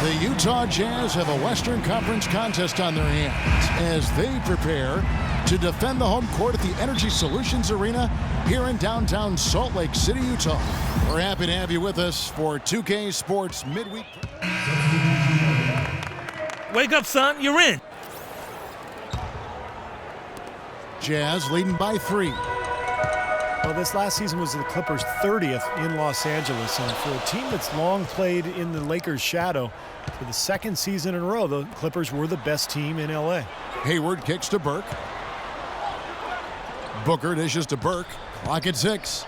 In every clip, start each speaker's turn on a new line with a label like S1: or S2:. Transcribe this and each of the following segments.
S1: The Utah Jazz have a Western Conference contest on their hands as they prepare to defend the home court at the Energy Solutions Arena here in downtown Salt Lake City, Utah. We're happy to have you with us for 2K Sports Midweek.
S2: Wake up, son. You're in.
S1: Jazz leading by 3.
S3: Well, this last season was the Clippers' 30th in Los Angeles, and for a team that's long played in the Lakers' shadow, for the second season in a row, the Clippers were the best team in LA.
S1: Hayward kicks to Burke. Booker dishes to Burke. Clock at 6.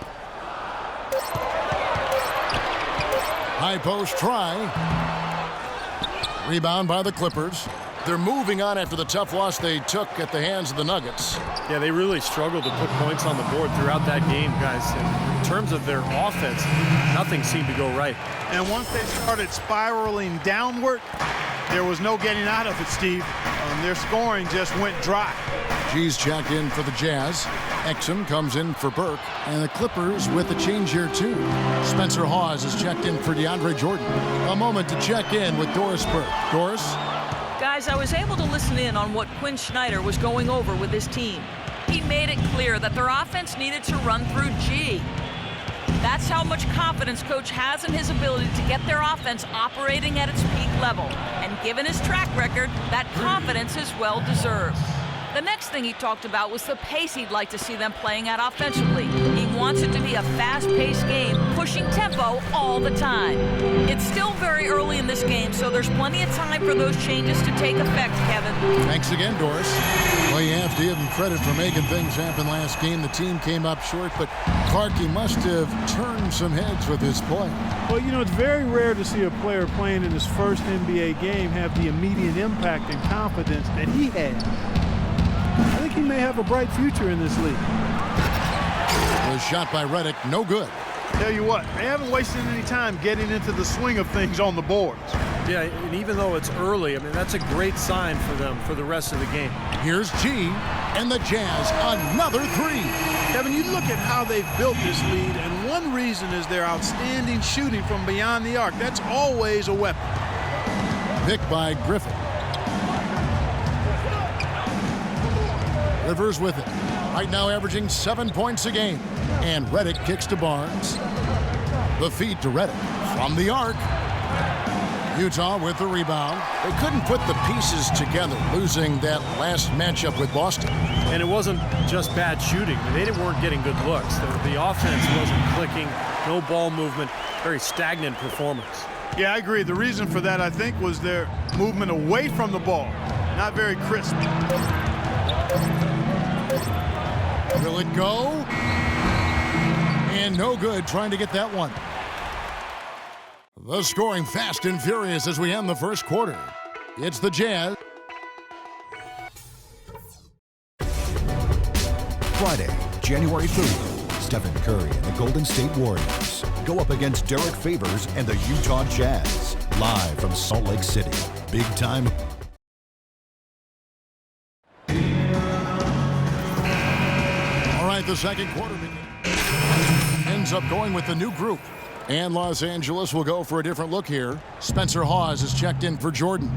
S1: High post try. Rebound by the Clippers. They're moving on after the tough loss they took at the hands of the Nuggets.
S3: Yeah, they really struggled to put points on the board throughout that game, guys. In terms of their offense, nothing seemed to go right.
S4: And once they started spiraling downward, there was no getting out of it, Steve. Their scoring just went dry.
S1: G's checked in for the Jazz. Exum comes in for Burke. And the Clippers with a change here, too. Spencer Hawes is checked in for DeAndre Jordan. A moment to check in with Doris Burke. Doris?
S5: Guys, I was able to listen in on what Quinn Snyder was going over with his team. He made it clear that their offense needed to run through G. That's how much confidence Coach has in his ability to get their offense operating at its peak level. And given his track record, that confidence is well deserved. The next thing he talked about was the pace he'd like to see them playing at offensively. He wants it to be a fast-paced game, pushing tempo all the time. It's still very early in this game, so there's plenty of time for those changes to take effect, Kevin.
S1: Thanks again, Doris. Well, you have to give him credit for making things happen last game. The team came up short, but Clarkie must have turned some heads with his play.
S6: Well, you know, it's very rare to see a player playing in his first NBA game have the immediate impact and confidence that he had. I think he may have a bright future in this league.
S1: Was shot by Redick, no good.
S4: Tell you what, they haven't wasted any time getting into the swing of things on the boards.
S3: Yeah, and even though it's early, I mean, that's a great sign for them for the rest of the game.
S1: Here's G, and the Jazz another 3.
S4: Kevin, you look at how they've built this lead, and one reason is their outstanding shooting from beyond the arc. That's always a weapon.
S1: Pick by Griffin. Rivers with it. Right now averaging 7 points a game. And Redick kicks to Barnes. The feed to Redick from the arc. Utah with the rebound. They couldn't put the pieces together, losing that last matchup with Boston.
S3: And it wasn't just bad shooting. They weren't getting good looks. The offense wasn't clicking, no ball movement, very stagnant performance.
S4: Yeah, I agree. The reason for that, I think, was their movement away from the ball. Not very crisp.
S1: Will it go? And no good trying to get that one. The scoring fast and furious as we end the first quarter. It's the Jazz.
S7: Friday, January 30th, Stephen Curry and the Golden State Warriors go up against Derek Favors and the Utah Jazz. Live from Salt Lake City. Big time.
S1: The second quarter ends up going with the new group. And Los Angeles will go for a different look here. Spencer Hawes is checked in for Jordan.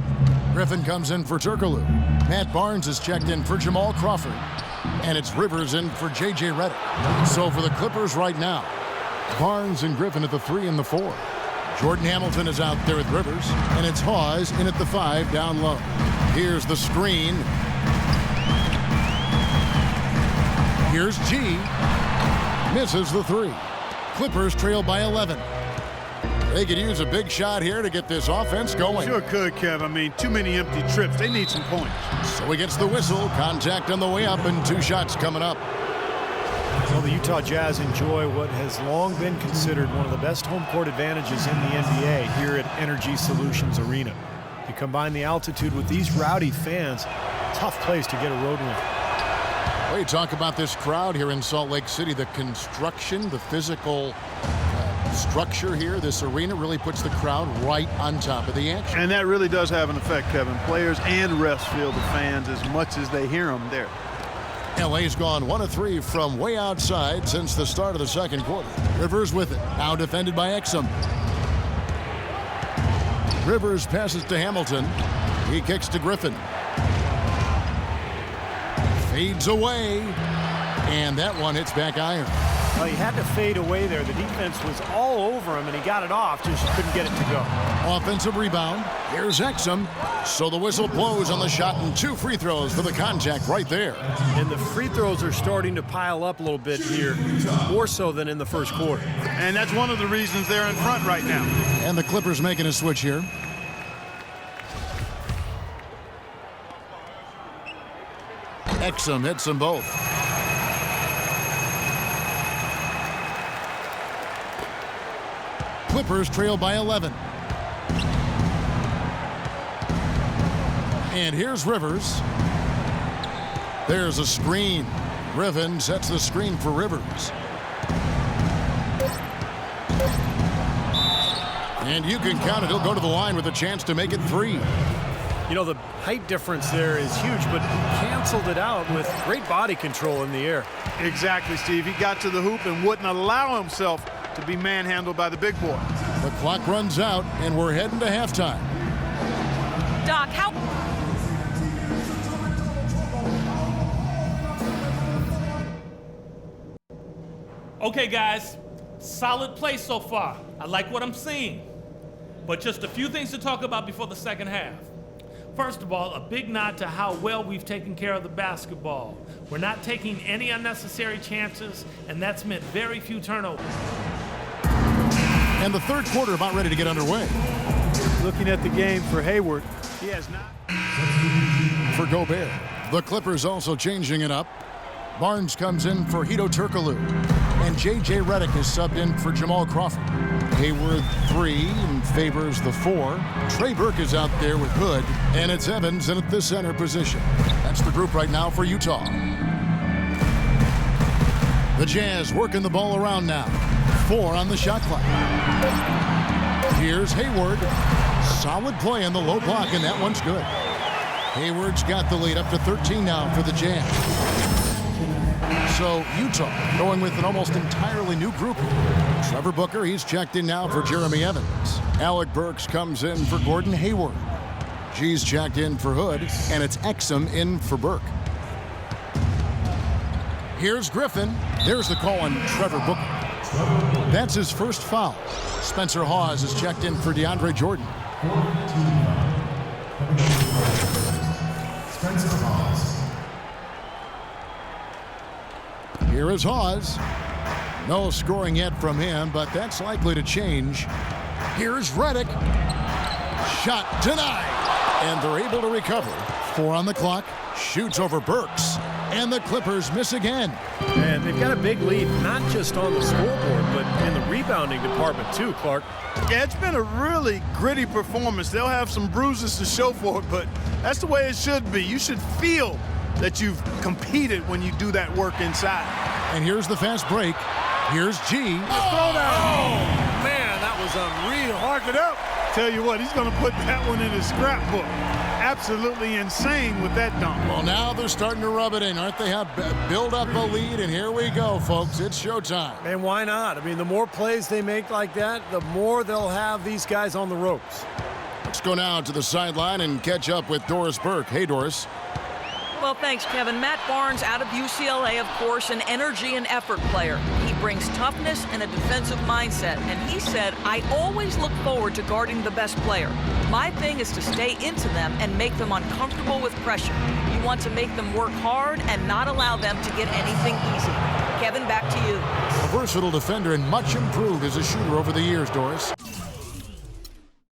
S1: Griffin comes in for Turkoglu. Matt Barnes is checked in for Jamal Crawford. And it's Rivers in for J.J. Redick. So for the Clippers right now, Barnes and Griffin at the 3 and the 4. Jordan Hamilton is out there with Rivers. And it's Hawes in at the 5 down low. Here's the screen. Here's G. Misses the 3. Clippers trail by 11. They could use a big shot here to get this offense going.
S4: Sure could, Kev. I mean, too many empty trips. They need some points.
S1: So he gets the whistle. Contact on the way up and 2 shots coming up.
S3: Well, the Utah Jazz enjoy what has long been considered one of the best home court advantages in the NBA here at Energy Solutions Arena. You combine the altitude with these rowdy fans, tough place to get a road win.
S1: Well, you talk about this crowd here in Salt Lake City, the construction, the physical structure here, this arena really puts the crowd right on top of the action.
S4: And that really does have an effect, Kevin. Players and refs feel the fans as much as they hear them there.
S1: LA's gone 1 of 3 from way outside since the start of the second quarter. Rivers with it, now defended by Exum. Rivers passes to Hamilton. He kicks to Griffin. Fades away. And that one hits back iron.
S3: Well, he had to fade away there. The defense was all over him, and he got it off, just couldn't get it to go.
S1: Offensive rebound. Here's Exum. So the whistle blows on the shot, and 2 free throws for the contact right there.
S3: And the free throws are starting to pile up a little bit here, more so than in the first quarter.
S4: And that's one of the reasons they're in front right now.
S1: And the Clippers making a switch here. Exum hits them both. Clippers trail by 11. And here's Rivers. There's a screen. Griffin sets the screen for Rivers. And you can count it. He'll go to the line with a chance to make it 3.
S3: You know, the height difference there is huge, but he canceled it out with great body control in the air.
S4: Exactly, Steve. He got to the hoop and wouldn't allow himself to be manhandled by the big boy.
S1: The clock runs out, and we're heading to halftime.
S5: Doc, how...
S2: Okay, guys, solid play so far. I like what I'm seeing. But just a few things to talk about before the second half. First of all, a big nod to how well we've taken care of the basketball. We're not taking any unnecessary chances, and that's meant very few turnovers.
S1: And the third quarter about ready to get underway.
S6: Looking at the game for Hayward.
S4: He has not.
S1: For Gobert. The Clippers also changing it up. Barnes comes in for Hedo Turkoglu. And J.J. Redick is subbed in for Jamal Crawford. Hayward 3 and favors the 4. Trey Burke is out there with Hood. And it's Evans in at the center position. That's the group right now for Utah. The Jazz working the ball around now. 4 on the shot clock. Here's Hayward. Solid play on the low block, and that one's good. Hayward's got the lead up to 13 now for the Jazz. So Utah going with an almost entirely new group here. Trevor Booker, he's checked in now for Jeremy Evans. Alec Burks comes in for Gordon Hayward. G's checked in for Hood, and it's Exum in for Burke. Here's Griffin. There's the call on Trevor Booker. That's his first foul. Spencer Hawes is checked in for DeAndre Jordan. Here is Hawes. No scoring yet from him, but that's likely to change. Here's Redick. Shot denied. And they're able to recover. 4 on the clock. Shoots over Burks. And the Clippers miss again.
S3: And they've got a big lead, not just on the scoreboard, but in the rebounding department too, Clark.
S4: Yeah, it's been a really gritty performance. They'll have some bruises to show for it, but that's the way it should be. You should feel that you've competed when you do that work inside.
S1: And here's the fast break. Here's G.
S3: Man, that was unreal.
S4: Hark it up. Tell you what, he's going to put that one in his scrapbook. Absolutely insane with that dunk.
S1: Well, now they're starting to rub it in, aren't they? Have build up a lead, and here we go, folks. It's showtime.
S3: And why not? I mean, the more plays they make like that, the more they'll have these guys on the ropes.
S1: Let's go now to the sideline and catch up with Doris Burke. Hey, Doris.
S5: Well, thanks, Kevin. Matt Barnes out of UCLA, of course, an energy and effort player. He brings toughness and a defensive mindset, and he said, I always look forward to guarding the best player. My thing is to stay into them and make them uncomfortable with pressure. You want to make them work hard and not allow them to get anything easy. Kevin, back to you.
S1: A versatile defender and much improved as a shooter over the years, Doris.